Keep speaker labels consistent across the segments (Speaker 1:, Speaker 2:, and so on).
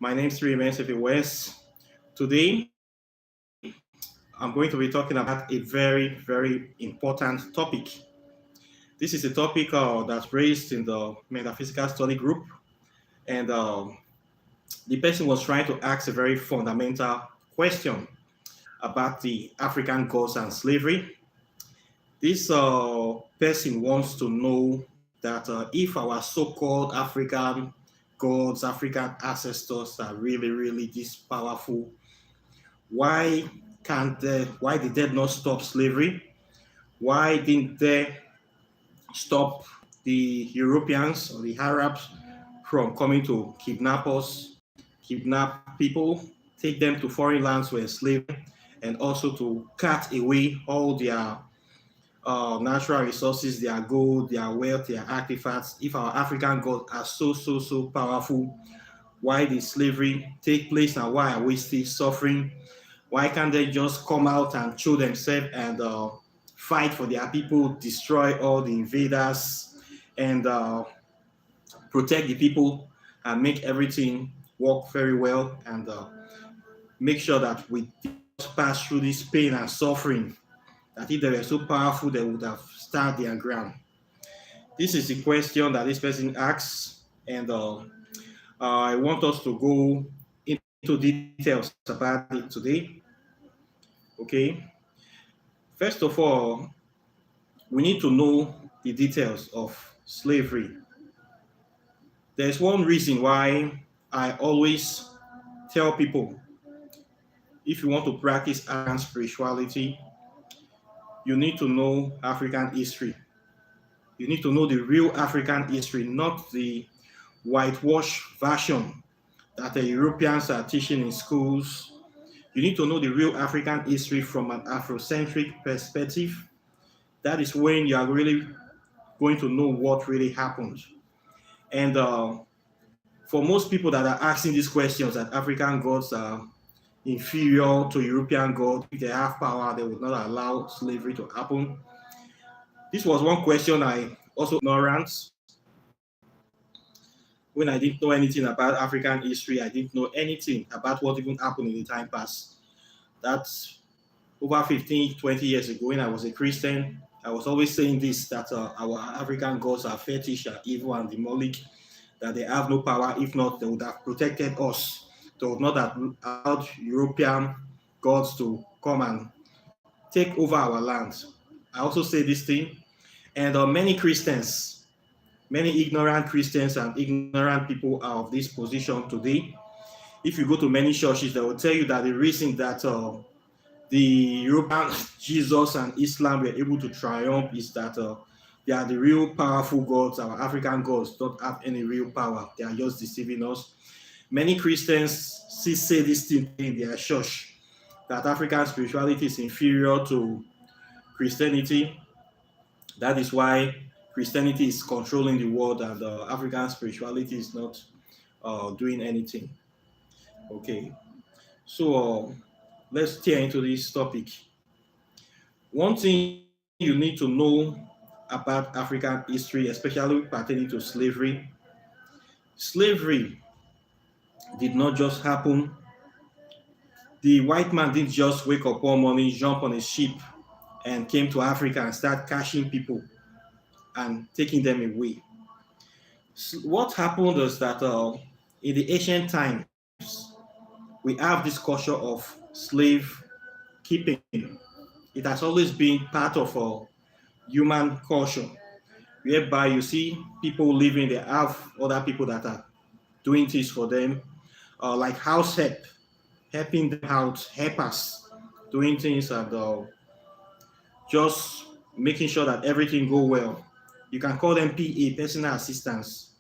Speaker 1: My name is Messi West. Today, I'm going to be talking about a very, very important topic. This is a topic that's raised in the Metaphysical Study Group, and the person was trying to ask a very fundamental question about the African gods and slavery. This person wants to know that if our so-called African gods, African ancestors are really, really this powerful, why why did they not stop slavery? Why didn't they stop the Europeans or the Arabs from coming to kidnap us, kidnap people, take them to foreign lands where slavery, and also to cut away all their natural resources, their gold, their wealth, their artifacts? If our African gods are so powerful, why did slavery take place and why are we still suffering? Why can't they just come out and show themselves and fight for their people, destroy all the invaders, and protect the people and make everything work very well and make sure that we pass through this pain and suffering, that if they were so powerful, they would have stand their ground? This is the question that this person asks, and I want us to go into details about it today. Okay. First of all, we need to know the details of slavery. There's one reason why I always tell people, if you want to practice African spirituality, you need to know African history. You need to know the real African history, not the whitewash version that the Europeans are teaching in schools. You need to know the real African history from an Afrocentric perspective. That is when you are really going to know what really happened. And for most people that are asking these questions, that African gods are inferior to European gods, if they have power, they would not allow slavery to happen. This was one question I also ignorant. When I didn't know anything about African history, I didn't know anything about what even happened in the time past. That's over 15, 20 years ago when I was a Christian. I was always saying this, that our African gods are fetish, are evil and demonic, that they have no power. If not, they would have protected us. They would not have allowed European gods to come and take over our land. I also say this thing, and many Christians, many ignorant Christians and ignorant people are of this position today. If you go to many churches, they will tell you that the reason that the European Jesus and Islam were able to triumph is that they are the real powerful gods. Our African gods don't have any real power. They are just deceiving us. Many Christians still say this thing in their church, that African spirituality is inferior to Christianity. That is why Christianity is controlling the world and African spirituality is not doing anything. Okay, so let's tear into this topic. One thing you need to know about African history, especially pertaining to slavery. Slavery did not just happen. The white man didn't just wake up one morning, jump on a ship, and came to Africa and start catching people and taking them away. What happened is that in the ancient times, we have this culture of slave keeping. It has always been part of human culture, whereby you see people living, they have other people that are doing things for them, like house help, helping them out, helpers, doing things and just making sure that everything go well. You can call them PA, personal assistants.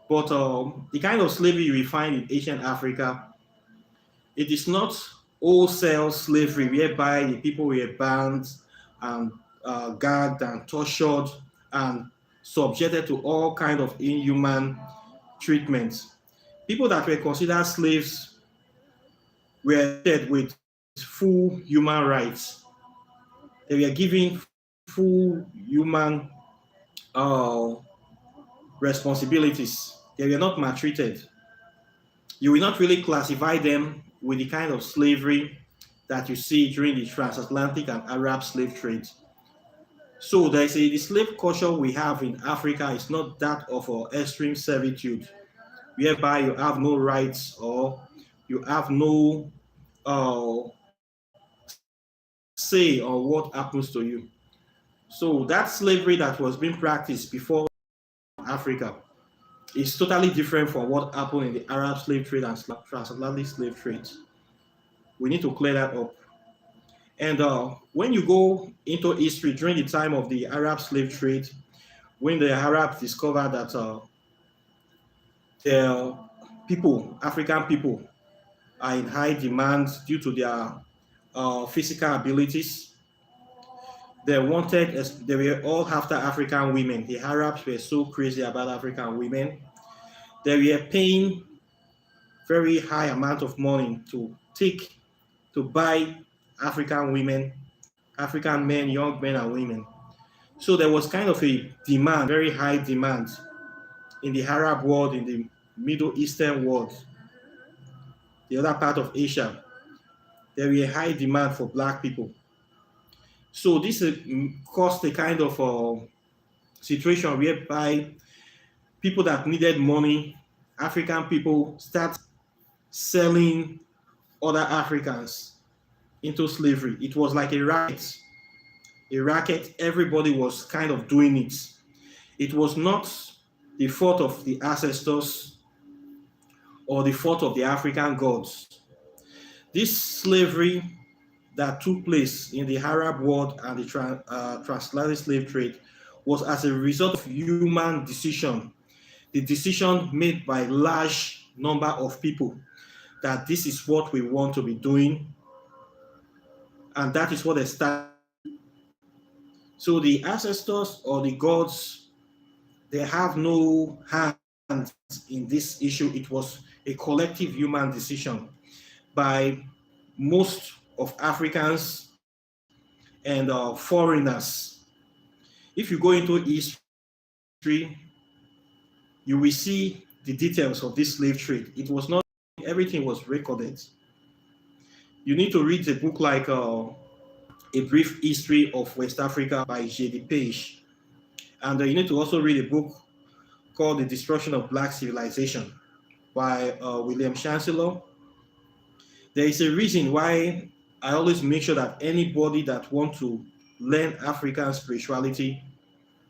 Speaker 1: But the kind of slavery you will find in ancient Africa, it is not wholesale slavery whereby the people were banned and gagged and tortured and subjected to all kinds of inhuman treatments. People that were considered slaves were treated with full human rights. They were given full human responsibilities. They were not maltreated. You will not really classify them with the kind of slavery that you see during the transatlantic and Arab slave trade. So there's the slave culture we have in Africa is not that of extreme servitude, whereby you have no rights or you have no uh, say on what happens to you. So that slavery that was being practiced before Africa is totally different from what happened in the Arab slave trade and transatlantic slave trade. We need to clear that up. And when you go into history during the time of the Arab slave trade, when the Arabs discovered that their people, African people, are in high demand due to their physical abilities, they were all after African women. The Arabs were so crazy about African women. They were paying very high amount of money to buy African women, African men, young men and women. So there was kind of a demand, very high demand in the Arab world, in the Middle Eastern world, the other part of Asia. There were high demand for black people. So this caused a kind of situation whereby people that needed money, African people, start selling other Africans into slavery. It was like a racket. A racket, everybody was kind of doing it. It was not the fault of the ancestors or the fault of the African gods. This slavery that took place in the Arab world and the transatlantic slave trade was as a result of human decision, the decision made by large number of people that this is what we want to be doing, and that is what they started. So the ancestors or the gods, they have no hand in this issue. It was a collective human decision by most of Africans and foreigners. If you go into history, you will see the details of this slave trade. It was not everything was recorded. You need to read a book like A Brief History of West Africa by J.D. Page. And you need to also read a book called The Destruction of Black Civilization by William Chancellor. There is a reason why I always make sure that anybody that wants to learn African spirituality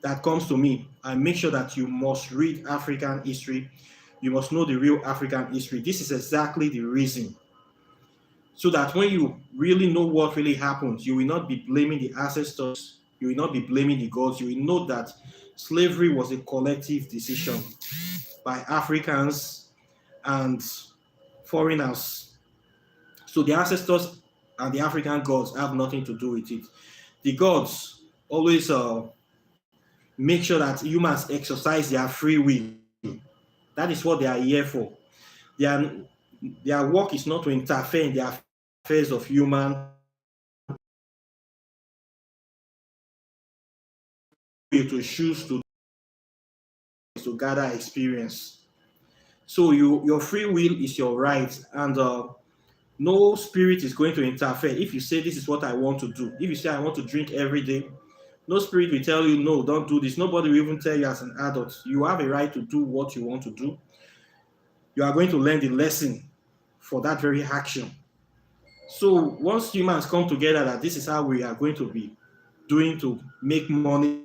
Speaker 1: that comes to me, I make sure that you must read African history. You must know the real African history. This is exactly the reason. So that when you really know what really happened, you will not be blaming the ancestors, you will not be blaming the gods, you will know that slavery was a collective decision by Africans and foreigners. So the ancestors and the African gods have nothing to do with it. The gods always make sure that humans exercise their free will. That is what they are here for. Their work is not to interfere in the affairs of human to choose to gather experience. So your free will is your right, and no spirit is going to interfere. If you say this is what I want to do, if you say I want to drink every day, no spirit will tell you no, don't do this. Nobody will even tell you as an adult. You have a right to do what you want to do. You are going to learn the lesson for that very action. So once humans come together that this is how we are going to be doing to make money,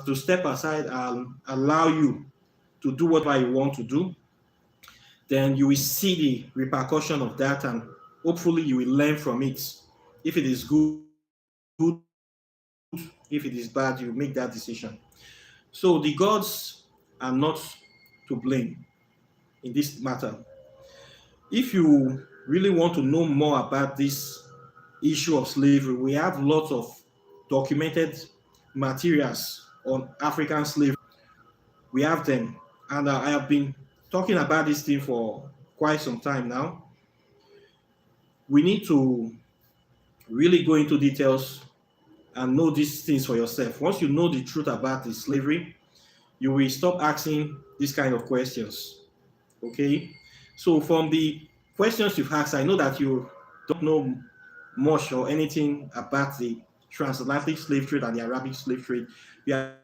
Speaker 1: to step aside and allow you to do whatever you want to do, then you will see the repercussion of that, and hopefully you will learn from it. If it is good, if it is bad, you make that decision. So the gods are not to blame in this matter. If you really want to know more about this issue of slavery, we have lots of documented materials on African slavery. We have them, and I have been talking about this thing for quite some time now. We need to really go into details and know these things for yourself. Once you know the truth about the slavery, you will stop asking this kind of questions. Okay? So from the questions you've asked, I know that you don't know much or anything about the transatlantic slave trade and the Arabic slave trade. That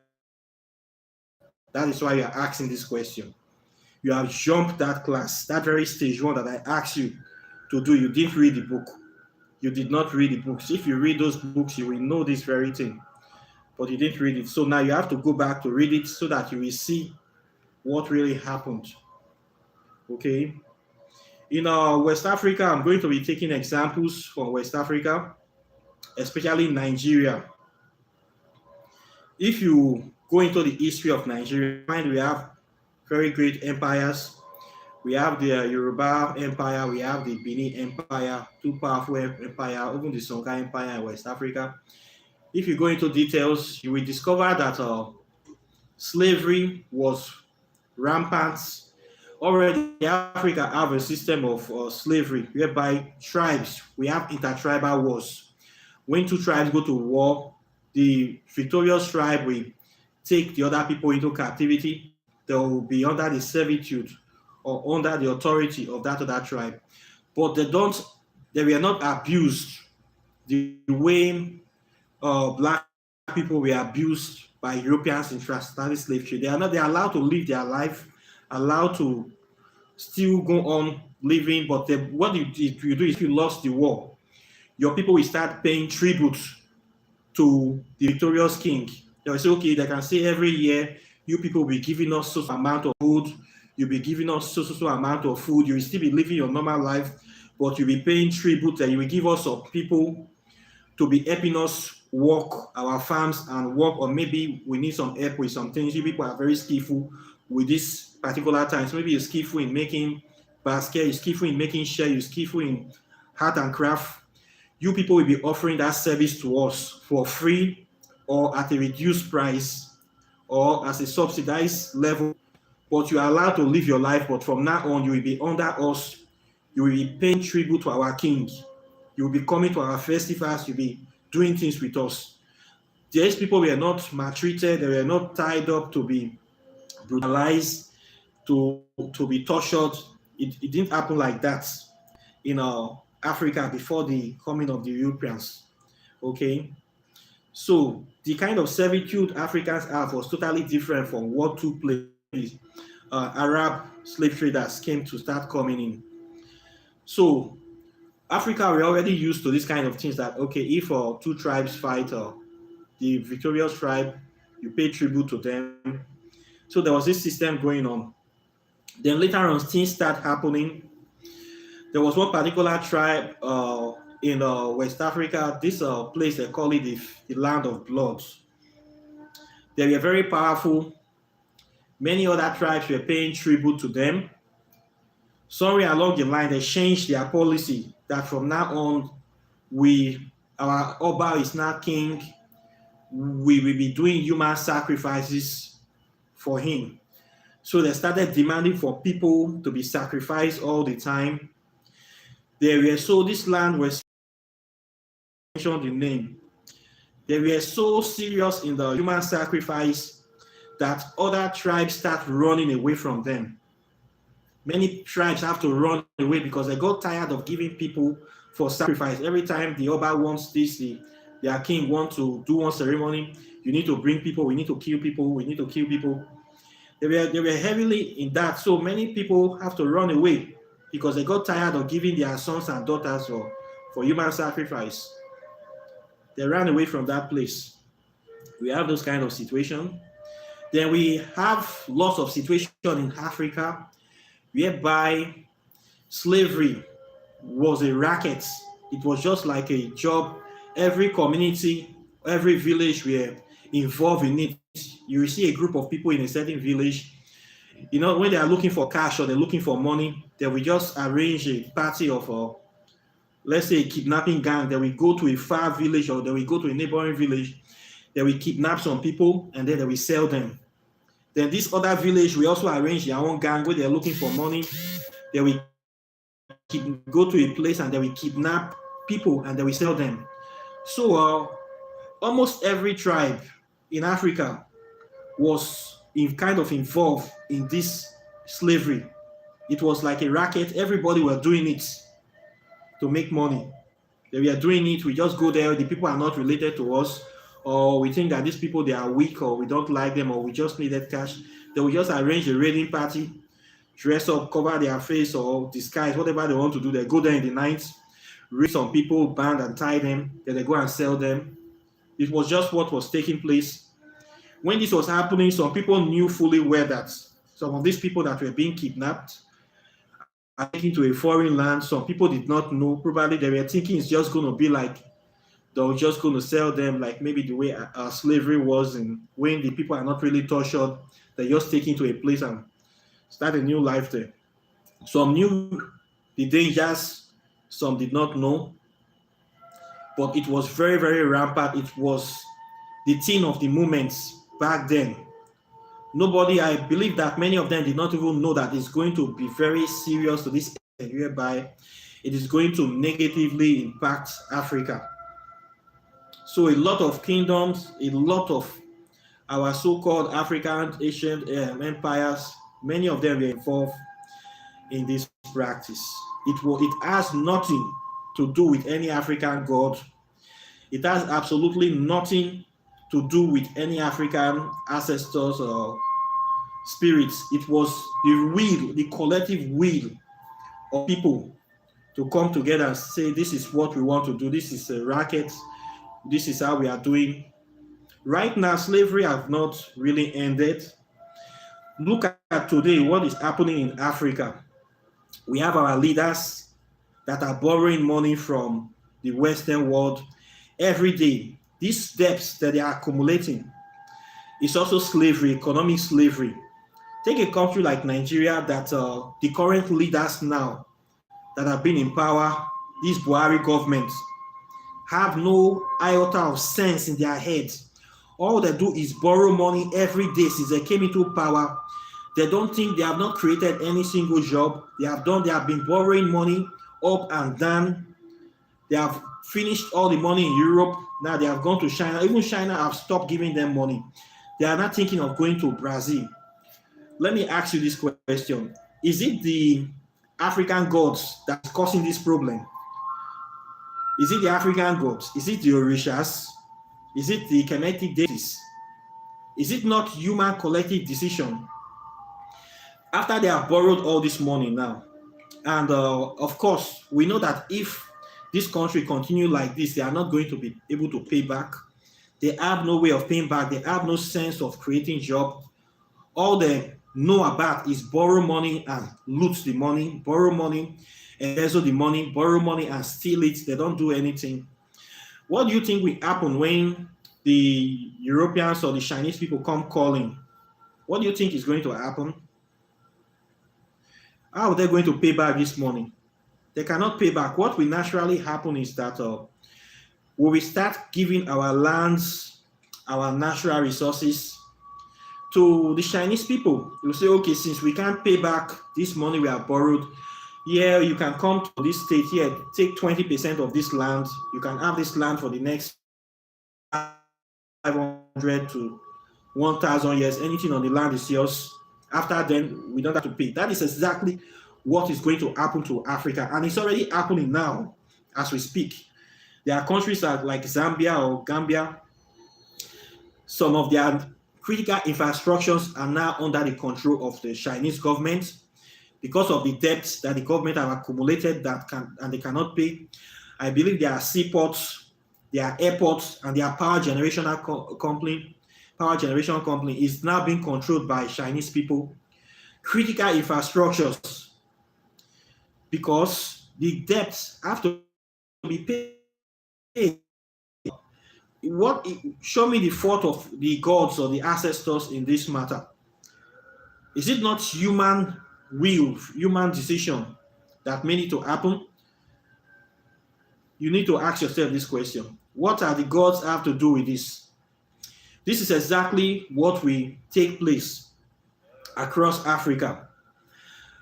Speaker 1: is why you are asking this question. You have jumped that class, that very stage one that I asked you to do. You didn't read the book. You did not read the books. If you read those books, you will know this very thing. But you didn't read it. So now you have to go back to read it so that you will see what really happened. Okay? In West Africa, I'm going to be taking examples from West Africa, especially Nigeria. If you go into the history of Nigeria, find we have very great empires. We have the Yoruba Empire, we have the Benin Empire, two powerful empires, even the Songhai Empire in West Africa. If you go into details, you will discover that slavery was rampant. Already, Africa have a system of slavery whereby tribes, we have intertribal wars. When two tribes go to war, the victorious tribe will take the other people into captivity. They will be under the servitude or under the authority of that other tribe. But they were not abused the way black people were abused by Europeans in transatlantic slave trade. They're allowed to live their life, allowed to still go on living, but what you do is if you lost the war, your people will start paying tribute to the victorious king. They will say, okay, they can say every year, you people will be giving us so amount of food, you'll be giving us so amount of food, you will still be living your normal life, but you'll be paying tribute and you will give us some people to be helping us work our farms and work, or maybe we need some help with some things. You people are very skillful with this particular times. Maybe you're skillful in making basket, you're skillful in making shell, you're skillful in art and craft. You people will be offering that service to us for free or at a reduced price or as a subsidized level, but you are allowed to live your life. But from now on, you will be under us. You will be paying tribute to our king. You will be coming to our festivals. You'll be doing things with us. These people were not maltreated. They were not tied up to be brutalized, to be tortured. It didn't happen like that in Africa before the coming of the Europeans. Okay, so the kind of servitude Africans have was totally different from what took place. Arab slave traders came to start coming in. So Africa, we're already used to this kind of things that, okay, if two tribes fight, the victorious tribe, you pay tribute to them. So there was this system going on. Then later on, things start happening. There was one particular tribe in West Africa, this place, they call it the land of blood. They were very powerful. Many other tribes were paying tribute to them. Somewhere along the line, they changed their policy that from now on, our Oba is now king. We will be doing human sacrifices for him. So they started demanding for people to be sacrificed all the time. This land was mentioned the name. They were so serious in the human sacrifice that other tribes start running away from them. Many tribes have to run away because they got tired of giving people for sacrifice. Every time the Oba wants this, their king wants to do one ceremony, you need to bring people, we need to kill people, we need to kill people. They were heavily in that. So many people have to run away because they got tired of giving their sons and daughters for human sacrifice. They ran away from that place. We have those kind of situations. Then we have lots of situations in Africa whereby slavery was a racket. It was just like a job. Every community, every village were involved in it. You will see a group of people in a certain village. When they are looking for cash or they're looking for money, they will just arrange a party of, let's say, a kidnapping gang. They will go to a far village or they will go to a neighboring village. They will kidnap some people and then they will sell them. Then this other village will also arrange their own gang where they're looking for money. They will go to a place and they will kidnap people and they will sell them. So almost every tribe in Africa was kind of involved in this slavery. It was like a racket. Everybody were doing it to make money. We are doing it. We just go there. The people are not related to us, or we think that these people, they are weak, or we don't like them, or we just needed cash. They will just arrange a raiding party, dress up, cover their face, or disguise, whatever they want to do. They go there in the night, raid some people, band and tie them. Then they go and sell them. It was just what was taking place. When this was happening, some people knew fully well that some of these people that were being kidnapped are taken to a foreign land. Some people did not know. Probably they were thinking it's just going to be like they were just going to sell them, like maybe the way slavery was, and when the people are not really tortured, they're just taken to a place and start a new life there. Some knew the dangers, some did not know, but it was very, very rampant. It was the thing of the moments back then. Nobody, I believe that many of them did not even know that it's going to be very serious to this extent, whereby it is going to negatively impact Africa. So a lot of kingdoms, a lot of our so-called African ancient empires, many of them were involved in this practice. It has nothing to do with any African god. It has absolutely nothing to do with any African ancestors or spirits. It was the will, the collective will of people to come together and say, this is what we want to do. This is a racket. This is how we are doing. Right now, slavery has not really ended. Look at today, what is happening in Africa. We have our leaders that are borrowing money from the Western world every day. These debts that they are accumulating is also slavery, economic slavery. Take a country like Nigeria that the current leaders now that have been in power, this Buhari government, have no iota of sense in their heads. All they do is borrow money every day since they came into power. They don't think they have not created any single job. They have been borrowing money up and down. They have finished all the money in Europe. Now they have gone to China. Even China have stopped giving them money. They are not thinking of going to Brazil. Let me ask you this question. Is it the African gods that's causing this problem? Is it the African gods? Is it the Orishas? Is it the Kemetic deities? Is it not human collective decision? After they have borrowed all this money now, and of course, we know that if this country continue like this, they are not going to be able to pay back. They have no way of paying back. They have no sense of creating job. All they know about is borrow money and loot the money, borrow money, embezzle the money, borrow money and steal it. They don't do anything. What do you think will happen when the Europeans or the Chinese people come calling? What do you think is going to happen? How are they going to pay back this money? They cannot pay back. What will naturally happen is that we will start giving our lands, our natural resources to the Chinese people. They will say, okay, since we can't pay back this money we have borrowed, yeah, you can come to this state here, take 20% of this land. You can have this land for the next 500 to 1,000 years. Anything on the land is yours. After then, we don't have to pay. That is exactly what is going to happen to Africa. And it's already happening now as we speak. There are countries like Zambia or Gambia. Some of their critical infrastructures are now under the control of the Chinese government because of the debts that the government have accumulated and they cannot pay. I believe there are seaports, there are airports, and their power generation company is now being controlled by Chinese people. Critical infrastructures, because the debts have to be paid. Show me the fault of the gods or the ancestors in this matter. Is it not human will, human decision that made it to happen? You need to ask yourself this question. What are the gods have to do with this? This is exactly what will take place across Africa.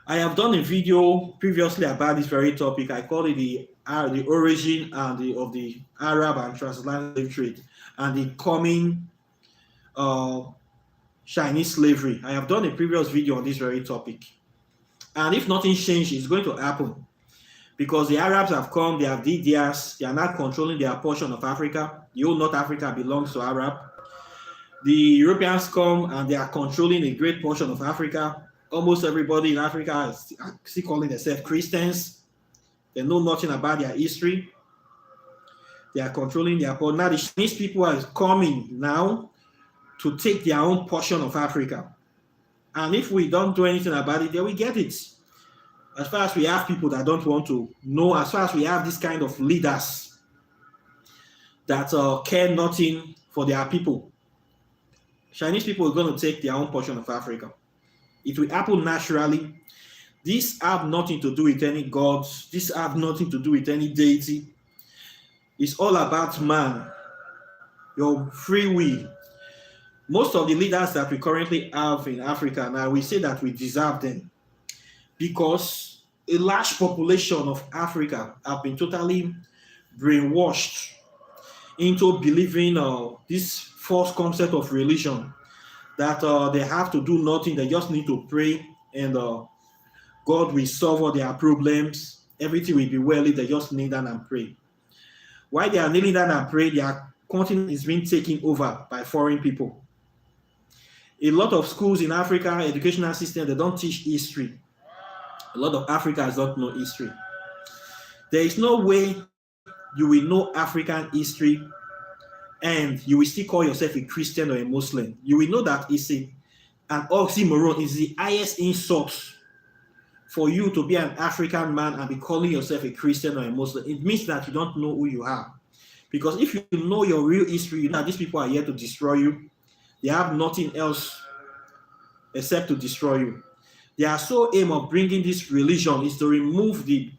Speaker 1: I have done a video previously about this very topic. I call it the origin of the Arab and transatlantic trade and the coming Chinese slavery. I have done a previous video on this very topic. And if nothing changes, it's going to happen. Because the Arabs have come, they have did theirs, they are not controlling their portion of Africa. The whole North Africa belongs to Arab. The Europeans come and they are controlling a great portion of Africa. Almost everybody in Africa is still calling themselves Christians. They know nothing about their history. They are controlling their portion. Now the Chinese people are coming now to take their own portion of Africa. And if we don't do anything about it, then we get it. As far as we have people that don't want to know, as far as we have this kind of leaders that care nothing for their people, Chinese people are going to take their own portion of Africa. It will happen naturally. These have nothing to do with any gods. These have nothing to do with any deity. It's all about man, your free will. Most of the leaders that we currently have in Africa now, we say that we deserve them because a large population of Africa have been totally brainwashed into believing this false concept of religion, that they have to do nothing, they just need to pray and God will solve all their problems, everything will be well if they just kneel down and pray. While they are kneeling down and pray, their continent is being taken over by foreign people. A lot of schools in Africa, educational system, they don't teach history. A lot of Africans don't know history. There is no way you will know African history and you will still call yourself a Christian or a Muslim. You will know that it's an oxymoron. It's the highest insult for you to be an African man and be calling yourself a Christian or a Muslim. It means that you don't know who you are. Because if you know your real history, you know that these people are here to destroy you. They have nothing else except to destroy you. Their sole aim of bringing this religion is to remove the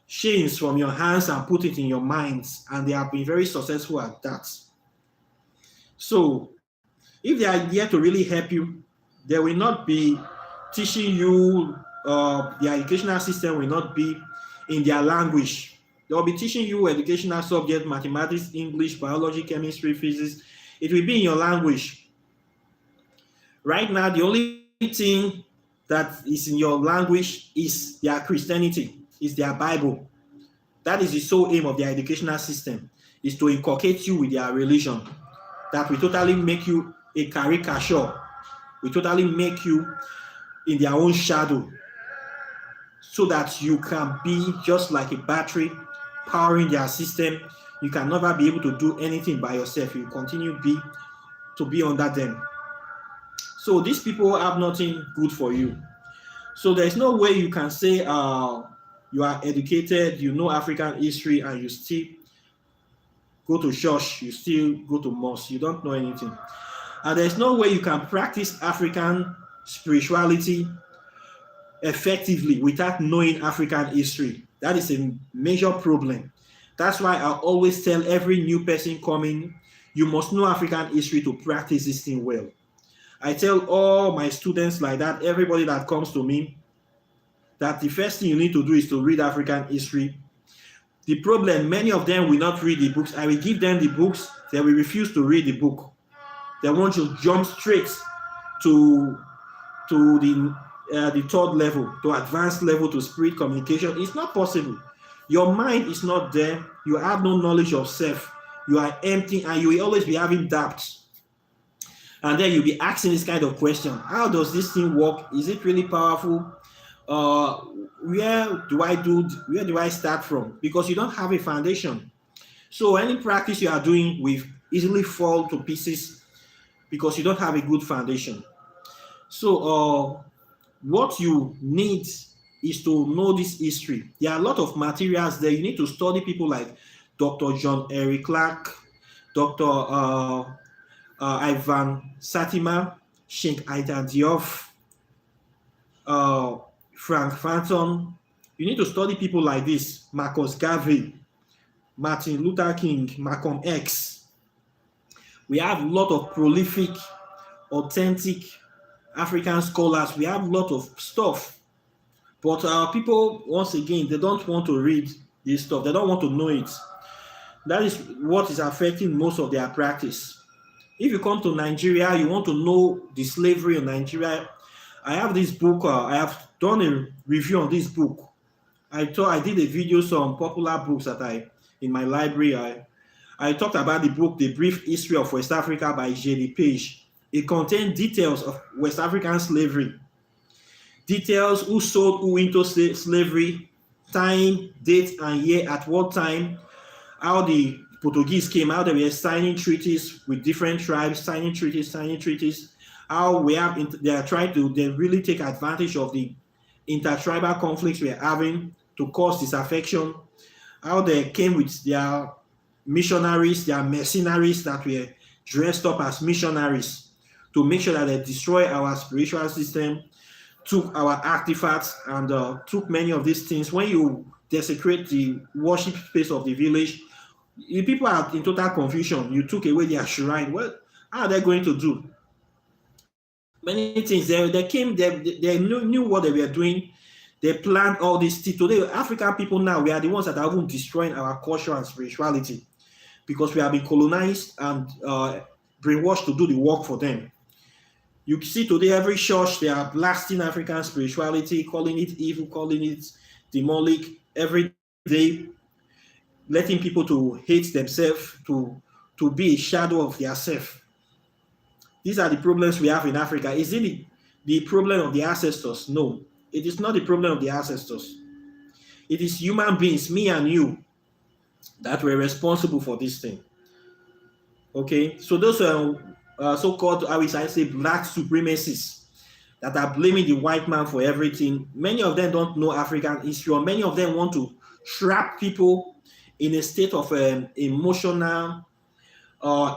Speaker 1: chains from your hands and put it in your minds. And they have been very successful at that. So, if they are here to really help you, they will not be teaching you, the educational system will not be in their language. They will be teaching you educational subjects, mathematics, English, biology, chemistry, physics. It will be in your language. Right now, the only thing that is in your language is their Christianity, is their Bible. That is the sole aim of their educational system, is to inculcate you with their religion. That will totally make you a caricature, will totally make you in their own shadow, so that you can be just like a battery powering their system. You can never be able to do anything by yourself. You continue to be under them. So these people have nothing good for you. So there's no way you can say you are educated, you know African history, and you still go to church, you still go to mosque. You don't know anything. And there's no way you can practice African spirituality effectively without knowing African history. That is a major problem. That's why I always tell every new person coming, you must know African history to practice this thing well. I tell all my students like that, everybody that comes to me, that the first thing you need to do is to read African history. The problem, many of them will not read the books. I will give them the books, they will refuse to read the book. They want to jump straight to the third level, to advanced level, to spirit communication. It's not possible. Your mind is not there. You have no knowledge of self. You are empty and you will always be having doubts. And then you'll be asking this kind of question. How does this thing work? Is it really powerful? Where do I start from? Because you don't have a foundation. So any practice you are doing will easily fall to pieces because you don't have a good foundation. So what you need is to know this history. There are a lot of materials there. You need to study people like Dr. John Henry Clark, Dr. Ivan Satima, Sheikh Aida Diop, Frank Phantom. You need to study people like this, Marcus Garvey, Martin Luther King, Malcolm X. We have a lot of prolific, authentic African scholars. We have a lot of stuff. But our people, once again, they don't want to read this stuff. They don't want to know it. That is what is affecting most of their practice. If you come to Nigeria, you want to know the slavery in Nigeria. I have this book. I have done a review on this book. I did a video on popular books that in my library. I talked about the book, The Brief History of West Africa by J.D. Page. It contained details of West African slavery, details who sold who into slavery, time, date, and year at what time, how the Portuguese came, how they were signing treaties with different tribes, signing treaties, how they are trying to really take advantage of the intertribal conflicts we are having to cause disaffection, how they came with their missionaries, their mercenaries that were dressed up as missionaries to make sure that they destroy our spiritual system, took our artifacts, and took many of these things. When you desecrate the worship space of the village, the people are in total confusion. You took away their shrine. What are they going to do? Many things. They came, they knew what they were doing. They planned all this. Today, African people now, we are the ones that are even destroying our culture and spirituality because we have been colonized and brainwashed to do the work for them. You see today, every church, they are blasting African spirituality, calling it evil, calling it demonic, every day, letting people to hate themselves, to be a shadow of their self. These are the problems we have in Africa. Is it the problem of the ancestors? No, it is not the problem of the ancestors. It is human beings, me and you, that were responsible for this thing. Okay, so those so-called, I say, black supremacists that are blaming the white man for everything. Many of them don't know African history, or many of them want to trap people in a state of emotional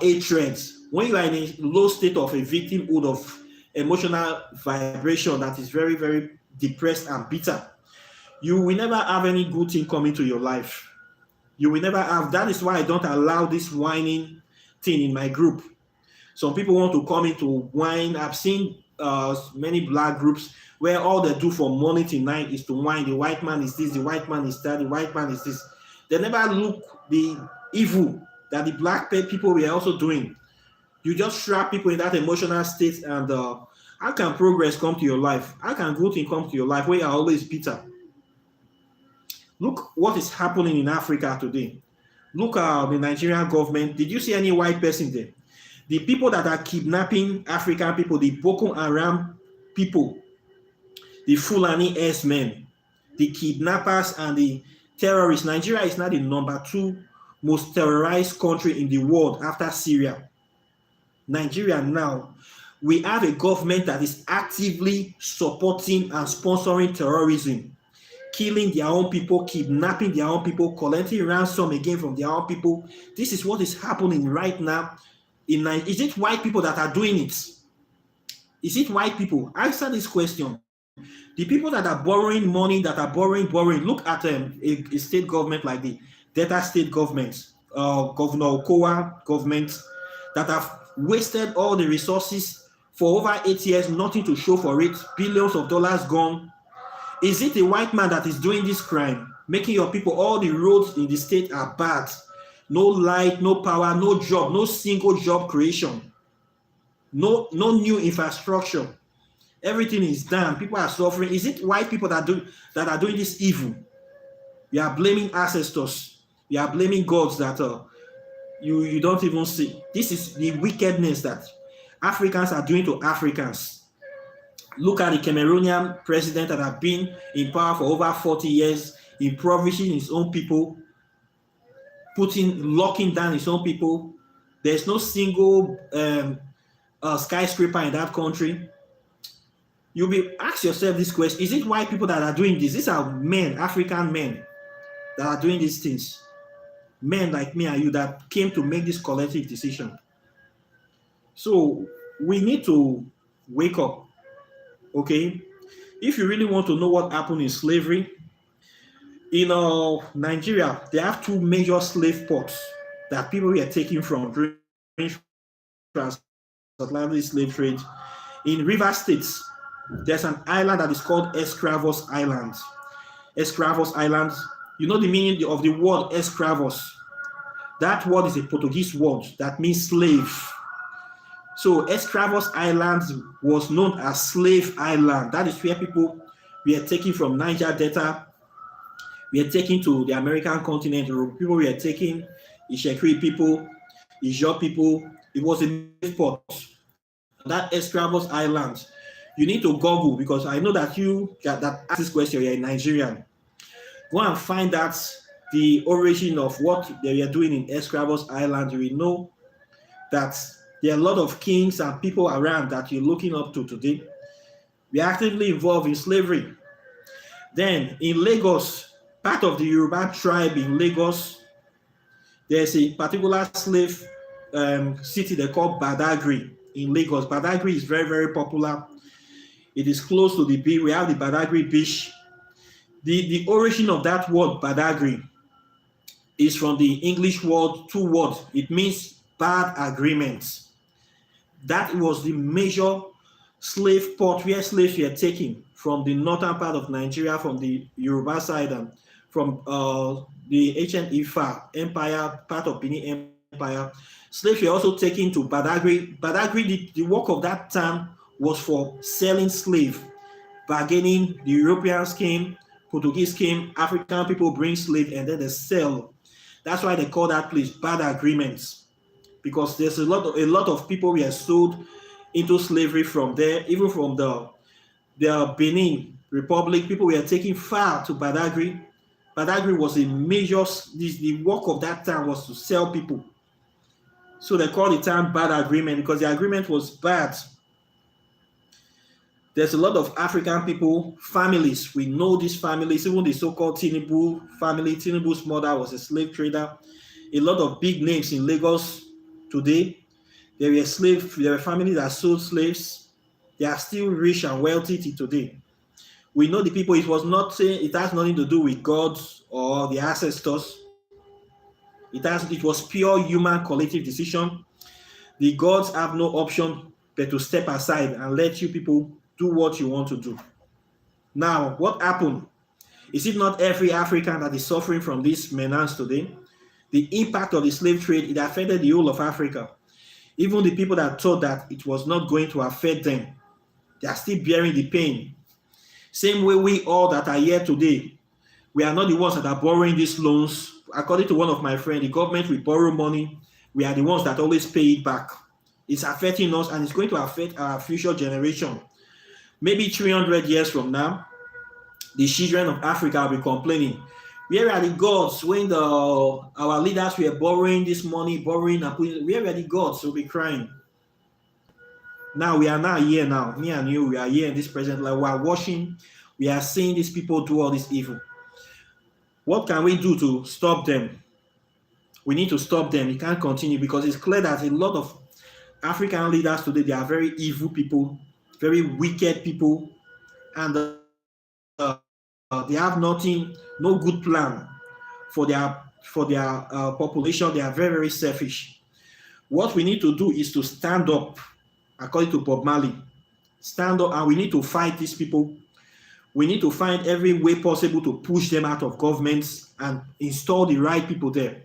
Speaker 1: hatred. When you are in a low state of a victimhood of emotional vibration that is very, very depressed and bitter, you will never have any good thing coming to your life. You will never have. That is why I don't allow this whining thing in my group. Some people want to come into whine. I've seen many black groups where all they do from morning to night is to whine. The white man is this, the white man is that, the white man is this. They never look the evil that the black people were also doing. You just trap people in that emotional state, and how can progress come to your life? How can good thing come to your life where you are always bitter? Look what is happening in Africa today. Look at the Nigerian government. Did you see any white person there? The people that are kidnapping African people, the Boko Haram people, the Fulani S-men, the kidnappers and the terrorists. Nigeria is now the number 2 most terrorized country in the world after Syria. Nigeria now, we have a government that is actively supporting and sponsoring terrorism, killing their own people, kidnapping their own people, collecting ransom again from their own people. This is what is happening right now in Nigeria. Is it white people that are doing it? Is it white people? Answer this question. The people that are borrowing money, that are borrowing, look at a state government like the Delta state government, Governor Okowa government, that have wasted all the resources for over 8 years, nothing to show for it, billions of dollars gone. Is it a white man that is doing this crime, making your people, all the roads in the state are bad, no light, no power, no job, no single job creation, no new infrastructure, everything is down, people are suffering? Is it white people that are doing this evil? You are blaming ancestors, you are blaming gods that you don't even see. This is the wickedness that Africans are doing to Africans. Look at the Cameroonian president that have been in power for over 40 years, impoverishing his own people, locking down his own people. There's no single skyscraper in that country. Ask yourself this question: is it white people that are doing this? These are men, African men, that are doing these things. Men like me and you that came to make this collective decision. So we need to wake up. Okay, if you really want to know what happened in slavery, in Nigeria, they have 2 major slave ports that people were taken from during transatlantic slave trade. In River States, there's an island that is called Escravos Island. Escravos Island, you know the meaning of the word escravos. That word is a Portuguese word that means slave. So Escravos Island was known as Slave Island. That is where people were taken from Niger Delta, were taken to the American continent. People were taken, Ishekri people, Ijaw people. It was a slave port. That Escravos Island. You need to Google, because I know that you that asked this question, you're a Nigerian. Go and find out the origin of what they were doing in Escravos Island. You will know that there are a lot of kings and people around that you're looking up to today. We are actively involved in slavery. Then in Lagos, part of the Yoruba tribe in Lagos, there's a particular slave city they call Badagry in Lagos. Badagry is very, very popular. It is close to the beach. We have the Badagry beach. The origin of that word Badagry is from the English word, two words. It means bad agreements. That was the major slave port where slaves were taken from the northern part of Nigeria, from the Yoruba side, and from the ancient Ifa Empire, part of Benin Empire. Slaves were also taken to Badagry. Badagry, the work of that time was for selling slaves, bargaining. The Europeans came, Portuguese came, African people bring slaves, and then they sell. That's why they call that place bad agreements, because there's a lot of people were sold into slavery from there, even from the Benin Republic. People were taken far to Badagry. Badagry was a major, the work of that time was to sell people. So they call the term bad agreement because the agreement was bad. There's a lot of African people, families. We know these families, even the so-called Tinubu family. Tinubu's mother was a slave trader. A lot of big names in Lagos today. There were families that sold slaves. They are still rich and wealthy till today. We know the people. It has nothing to do with God or the ancestors. It was pure human collective decision. The gods have no option but to step aside and let you people do what you want to do. Now, what happened? Is it not every African that is suffering from this menace today? The impact of the slave trade, it affected the whole of Africa. Even the people that thought that it was not going to affect them, they are still bearing the pain. Same way we all that are here today, we are not the ones that are borrowing these loans. According to one of my friends, the government will borrow money. We are the ones that always pay it back. It's affecting us, and it's going to affect our future generation. Maybe 300 years from now, the children of Africa will be complaining, where are the gods when our leaders were borrowing this money, borrowing and putting, where were the gods? We'll be crying. Now we are now here now. Me and you, we are here in this present life. We are watching, we are seeing these people do all this evil. What can we do to stop them? We need to stop them. It can't continue, because it's clear that a lot of African leaders today, they are very evil people, very wicked people, and they have no good plan for their population. They are very, very selfish. What we need to do is to stand up, according to Bob Marley. Stand up, and we need to fight these people. We need to find every way possible to push them out of governments and install the right people there.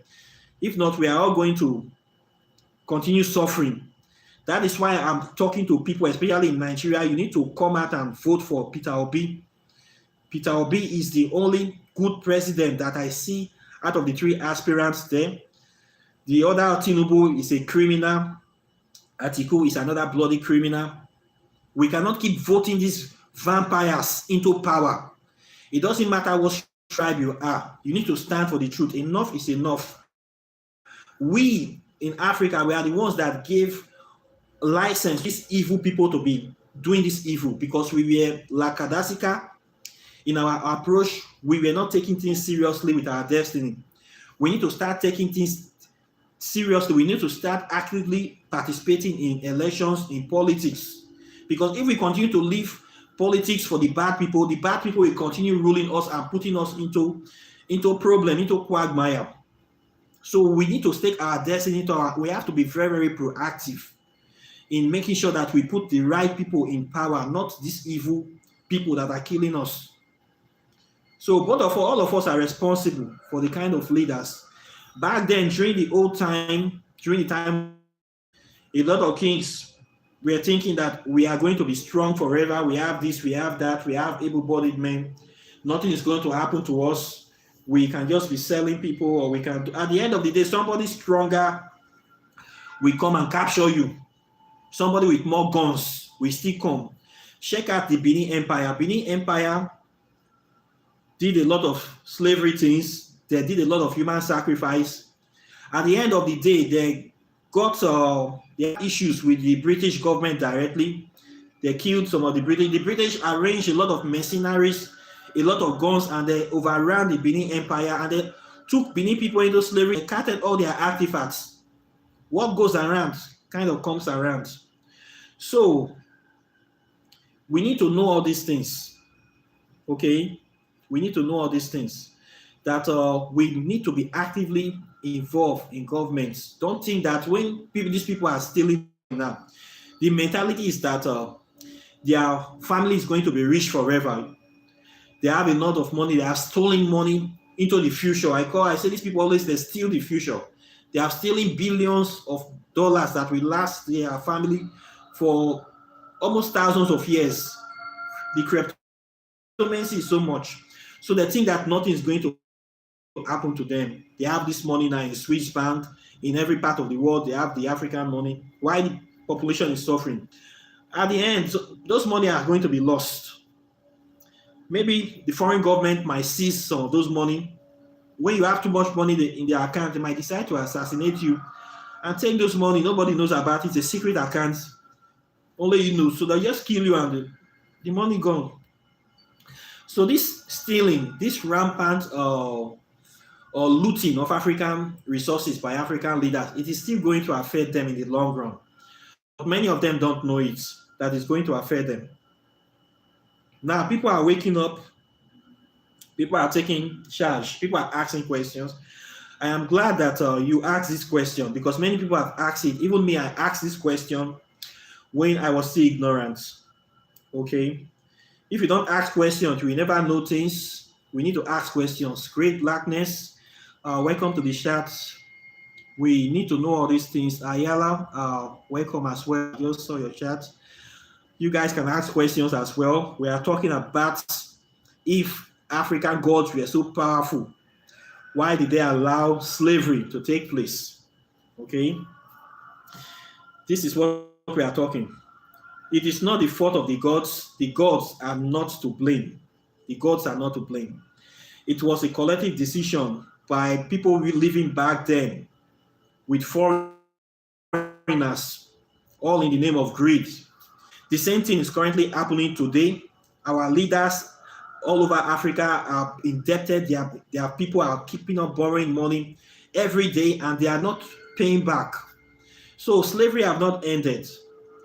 Speaker 1: If not, we are all going to continue suffering. That is why I'm talking to people, especially in Nigeria. You need to come out and vote for Peter Obi. Peter Obi is the only good president that I see out of the three aspirants there. The other, Tinubu, is a criminal. Atiku is another bloody criminal. We cannot keep voting these vampires into power. It doesn't matter what tribe you are. You need to stand for the truth. Enough is enough. We in Africa, we are the ones that gave license these evil people to be doing this evil, because we were lackadaisical in our approach. We were not taking things seriously with our destiny. We need to start taking things seriously. We need to start actively participating in elections, in politics, because if we continue to leave politics for the bad people will continue ruling us and putting us into problem, into quagmire. So we need to stake our destiny we have to be very, very proactive in making sure that we put the right people in power, not these evil people that are killing us. So all of us are responsible for the kind of leaders. Back then, during the time, a lot of kings We are thinking that we are going to be strong forever. We have this, we have that, we have able-bodied men. Nothing is going to happen to us. We can just be selling people, or we can, at the end of the day, somebody stronger will come and capture you. Somebody with more guns will still come. Check out the Benin Empire. Benin Empire did a lot of slavery things. They did a lot of human sacrifice. At the end of the day, they got their issues with the British government directly. They killed some of the British. The British arranged a lot of mercenaries, a lot of guns, and they overran the Benin Empire, and they took Benin people into slavery and carted all their artifacts. What goes around kind of comes around. So we need to know all these things. Okay? We need to know all these things. That we need to be actively involved in governments. Don't think that when these people are stealing now, the mentality is that their family is going to be rich forever. They have a lot of money. They are stealing money into the future. I say these people always, they steal the future. They are stealing billions of dollars that will last their family for almost thousands of years. The cryptocurrency is so much. So they think that nothing is going to happen to them. They have this money now in Swiss bank, in every part of the world. They have the African money. Why the population is suffering? At the end, those money are going to be lost. Maybe the foreign government might seize some of those money. When you have too much money in their account, they might decide to assassinate you and take those money. Nobody knows about it. It's a secret account. Only you know. So they just kill you and the money gone. So this stealing, this rampant or looting of African resources by African leaders, it is still going to affect them in the long run. But many of them don't know it, that it's going to affect them. Now, people are waking up. People are taking charge. People are asking questions. I am glad that you asked this question, because many people have asked it. Even me, I asked this question when I was still ignorant. Okay? If you don't ask questions, you will never know things. We need to ask questions. Great Blackness, welcome to the chat. We need to know all these things. Ayala, welcome as well. I just saw your chat. You guys can ask questions as well. We are talking about if African gods were so powerful, why did they allow slavery to take place? Okay? This is what we are talking. It is not the fault of the gods. The gods are not to blame. The gods are not to blame. It was a collective decision by people living back then with foreigners, all in the name of greed. The same thing is currently happening today. Our leaders all over Africa are indebted. Their people are keeping on borrowing money every day, and they are not paying back. So slavery has not ended.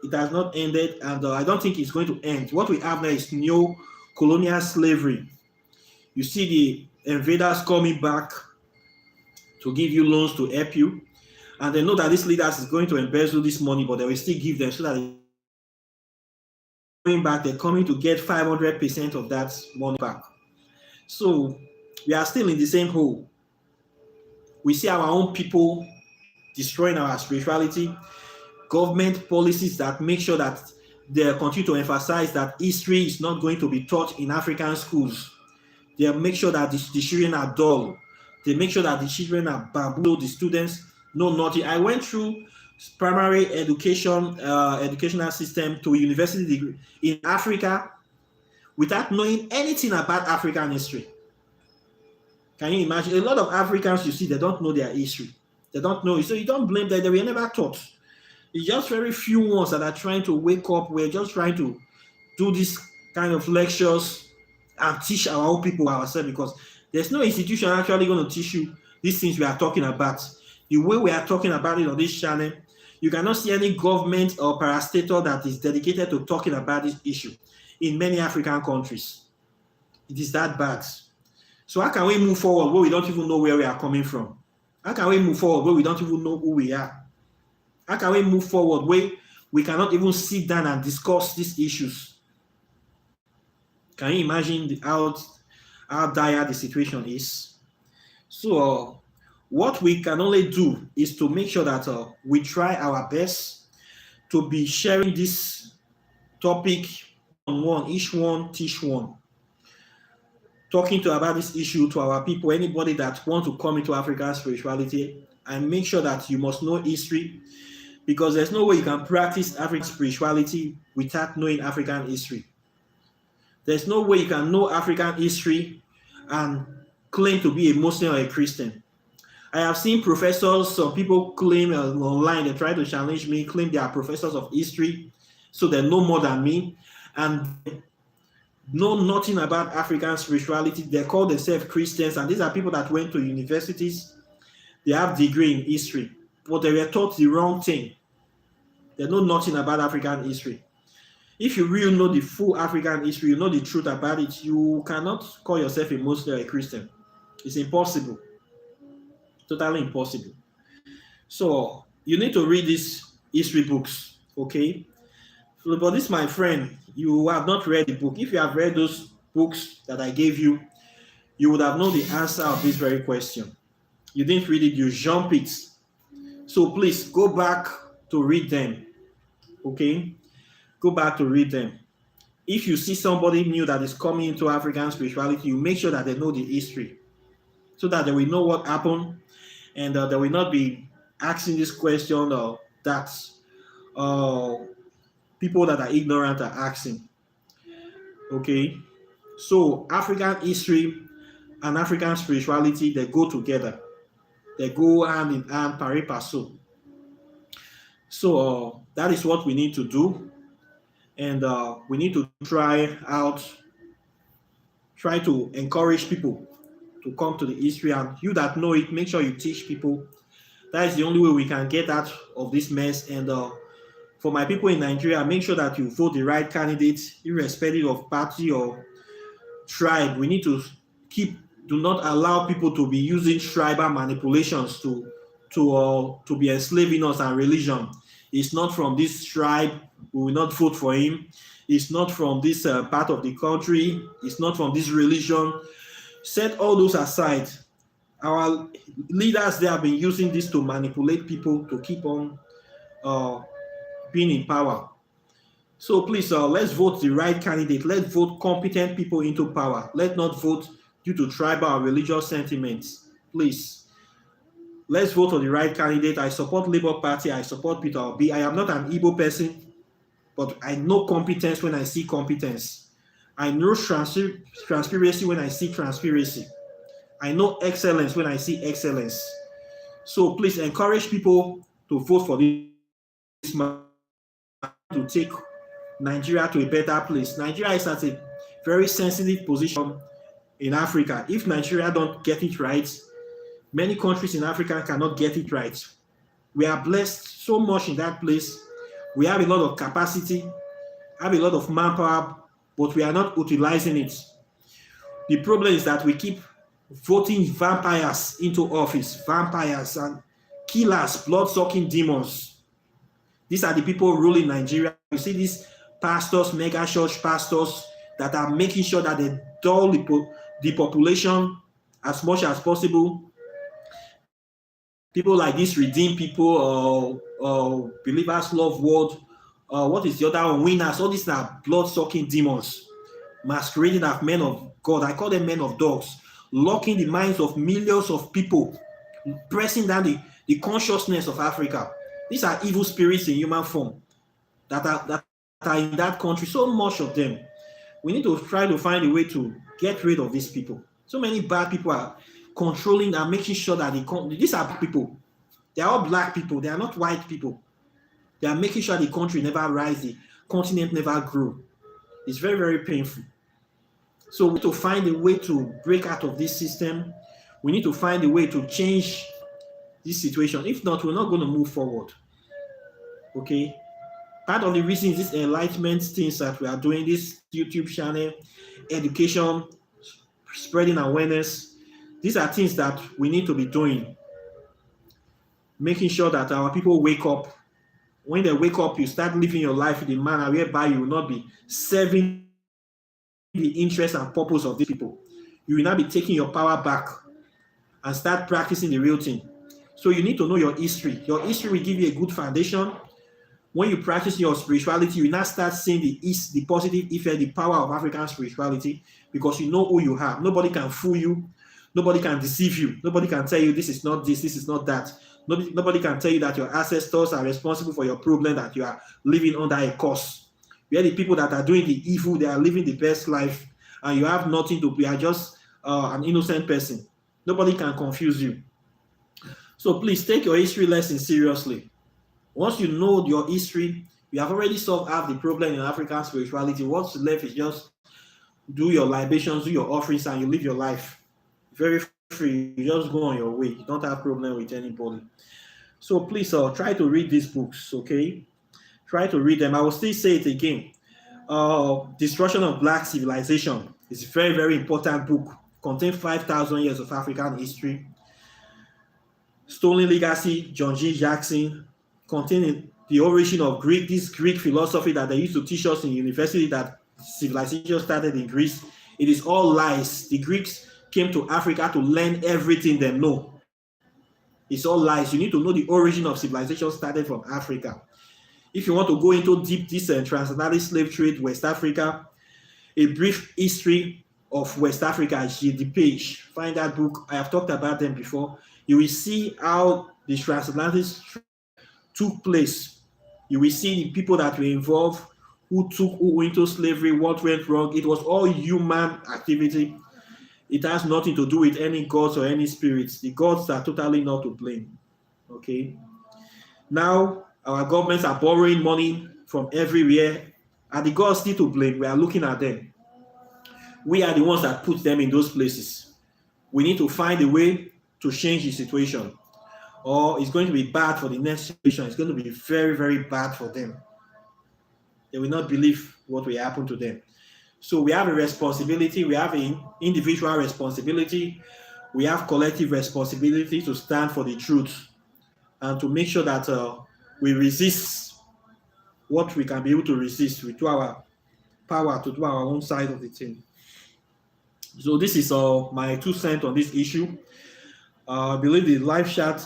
Speaker 1: It has not ended, and I don't think it's going to end. What we have now is neo-colonial slavery. You see the invaders coming back to give you loans to help you, and they know that these leaders is going to embezzle this money, but they will still give them so that they coming back, they're coming to get 500% of that money back. So we are still in the same hole. We see our own people destroying our spirituality, government policies that make sure that they continue to emphasize that history is not going to be taught in African schools. They make sure that the children are dull. They make sure that the children are bamboozled, the students know nothing. I went through primary education, educational system to university degree in Africa without knowing anything about African history. Can you imagine? A lot of Africans, you see, they don't know their history. They don't know it. So you don't blame them. They were never taught. It's just very few ones that are trying to wake up. We're just trying to do this kind of lectures and teach our own people ourselves, because there's no institution actually going to teach you these things we are talking about. The way we are talking about it on this channel, you cannot see any government or parastatal that is dedicated to talking about this issue in many African countries. It is that bad. So how can we move forward where we don't even know where we are coming from? How can we move forward where we don't even know who we are? How can we move forward where we cannot even sit down and discuss these issues? Can you imagine how dire the situation is? So what we can only do is to make sure that we try our best to be sharing this topic on one, each one teach one, talking to about this issue to our people, anybody that want to come into African spirituality, and make sure that you must know history, because there's no way you can practice African spirituality without knowing African history. There's no way you can know African history and claim to be a Muslim or a Christian. I have seen professors, some people claim online, they try to challenge me, claim they are professors of history, so they know more than me, and know nothing about African spirituality. They call themselves Christians, and these are people that went to universities, they have degree in history, but they were taught the wrong thing. They know nothing about African history. If you really know the full African history, you know the truth about it, you cannot call yourself a Muslim or a Christian. It's impossible. Totally impossible. So you need to read these history books, okay? So, but this, my friend, you have not read the book. If you have read those books that I gave you, you would have known the answer of this very question. You didn't read it, you jump it. So please go back to read them, okay? Go back to read them. If you see somebody new that is coming into African spirituality, you make sure that they know the history, so that they will know what happened, and they will not be asking this question that people that are ignorant are asking. Okay, so African history and African spirituality, they go together. They go hand in hand, pari passu. So that is what we need to do, and we need to try to encourage people to come to the history, and you that know it, make sure you teach people. That is the only way we can get out of this mess. And for my people in Nigeria, make sure that you vote the right candidate, irrespective of party or tribe. We need to do not allow people to be using tribal manipulations to be enslaving us and religion. It's not from this tribe, we will not vote for him. It's not from this part of the country. It's not from this religion. Set all those aside. Our leaders, they have been using this to manipulate people to keep on being in power. So please, let's vote the right candidate. Let's vote competent people into power. Let's not vote due to tribal or religious sentiments. Please, let's vote for the right candidate. I support Labour Party. I support Peter Obi. I am not an Igbo person, but I know competence when I see competence. I know transparency when I see transparency. I know excellence when I see excellence. So please encourage people to vote for this man to take Nigeria to a better place. Nigeria is at a very sensitive position in Africa. If Nigeria don't get it right, many countries in Africa cannot get it right. We are blessed so much in that place. We have a lot of capacity, have a lot of manpower, but we are not utilizing it. The problem is that we keep voting vampires into office, vampires and killers, blood-sucking demons. These are the people ruling Nigeria. You see these pastors, mega church pastors, that are making sure that they dull the population as much as possible. People like this Redeem People, Believers Love World, what is the other one? Winners. All these are blood-sucking demons masquerading as men of God. I call them men of dogs, locking the minds of millions of people, pressing down the consciousness of Africa. These are evil spirits in human form that are in that country, so much of them. We need to try to find a way to get rid of these people. So many bad people are controlling and making sure that these are people. They are all black people. They are not white people. They are making sure the country never rise, the continent never grow. It's very, very painful. So we need to find a way to break out of this system. We need to find a way to change this situation. If not, we're not going to move forward. Okay? Part of the reason is this enlightenment things that we are doing, this YouTube channel, education, spreading awareness. These are things that we need to be doing. Making sure that our people wake up. When they wake up, you start living your life in a manner whereby you will not be serving the interest and purpose of these people. You will not be taking your power back and start practicing the real thing. So you need to know your history. Your history will give you a good foundation When you practice your spirituality, you now start seeing the positive effect, the power of African spirituality, because you know who you are. Nobody can fool you. Nobody can deceive you. Nobody can tell you this is not this is not that. Nobody can tell you that your ancestors are responsible for your problem, that you are living under a curse. We are the people that are doing the evil, they are living the best life, and you have nothing to be. You are just an innocent person. Nobody can confuse you. So please take your history lesson seriously. Once you know your history, you have already solved half the problem in African spirituality. What's left is just do your libations, do your offerings, and you live your life very free. You just go on your way. You don't have problem with anybody. So please try to read these books, okay? Try to read them. I will still say it again. Destruction of Black Civilization is a very, very important book. Contains 5,000 years of African history. Stolen Legacy, John G. Jackson, containing the origin of this Greek philosophy that they used to teach us in university, that civilization started in Greece. It is all lies. The Greeks came to Africa to learn everything they know. It's all lies. You need to know the origin of civilization started from Africa. If you want to go into deep this transatlantic slave trade, West Africa, a brief history of West Africa, G.D. Page. Find that book. I have talked about them before. You will see how the transatlantic took place. You will see the people that were involved, who went into slavery, what went wrong. It was all human activity. It has nothing to do with any gods or any spirits. The gods are totally not to blame. Okay. Now our governments are borrowing money from everywhere. Are the gods still to blame? We are looking at them. We are the ones that put them in those places. We need to find a way to change the situation, or it's going to be bad for the next generation. It's going to be very, very bad for them. They will not believe what will happen to them. So we have a responsibility. We have an individual responsibility. We have collective responsibility to stand for the truth and to make sure that we resist what we can be able to resist. We do our power to do our own side of the thing. So this is my 2 cents on this issue. I believe the live chat,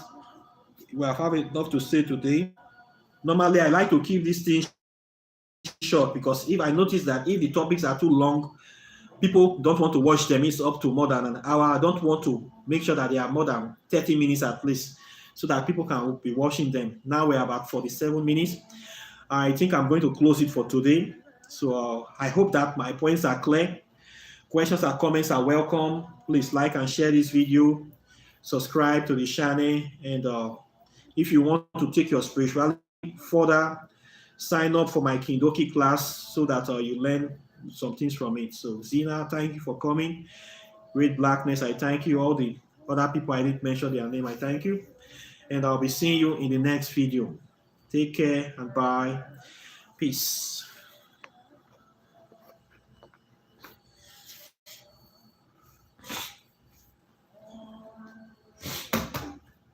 Speaker 1: we have enough to say today. Normally, I like to keep these things short, because if I notice that if the topics are too long, people don't want to watch them. It's up to more than an hour. I don't want to make sure that they are more than 30 minutes at least, so that people can be watching them. Now we're about 47 minutes. I think I'm going to close it for today. So I hope that my points are clear. Questions or comments are welcome. Please like and share this video. Subscribe to the channel. And if you want to take your spirituality further, sign up for my Kindoki class so that you learn some things from it. So Zina, thank you for coming. Great Blackness, I thank you. All the other people I didn't mention their name, I thank you. And I'll be seeing you in the next video. Take care and bye. Peace.